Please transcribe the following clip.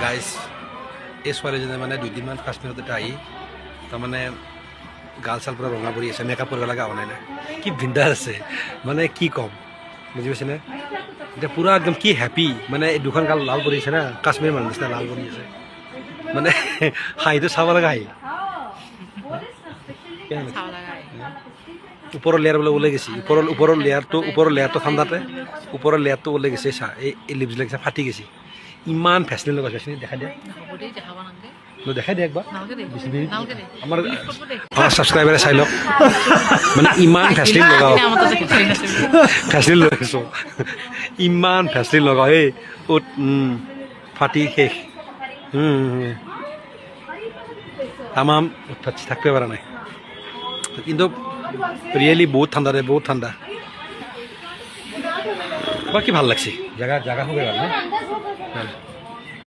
Guys এই ছোৱালীজনী মানে দুদিনমান কাশ্মীৰত এটা আহি তাৰমানে গাল চাল পূৰা ৰঙা পৰি আছে, মেকআপ কৰিব লগা হোৱা নাই না, কি বিন্দাছ আছে মানে কি ক'ম, বুজি পাইছেনে? এতিয়া পূৰা একদম কি হেপী, মানে এই দুখন গাল লাল পৰি আছে না, কাশ্মীৰ মানুহ নিচিনা লাল পৰি আছে, মানে হাঁহিটো চাব লগা হাঁহি। ওপৰৰ লেয়াৰ বোলে ওলাই গৈছে, ওপৰৰ লেয়াৰটো ঠাণ্ডাতে ওপৰৰ লেয়াৰটো ওলাই গৈছে, চা এই লিপছ লাগিছে ফাটি গৈছে, ইমান ভেচলিন লগাইছে, দেখাই দিয়া দেখাই দিয়া একবাৰ, আমাৰ ছাবস্ক্ৰাইবাৰে চাই লওক, মানে ইমান ভেচলিন লগাও, ভেচলিন লগাইছোঁ, ইমান ভেচলিন লগাও এই ফাটি শেষ, তামাম থাকতে পাৰা নাই, কিন্তু ৰিয়েলি বহুত ঠান্ডা ৰে, বহুত ঠান্ডা। বাকি ভাল লাগছে, জায়গা খুবই ভালো।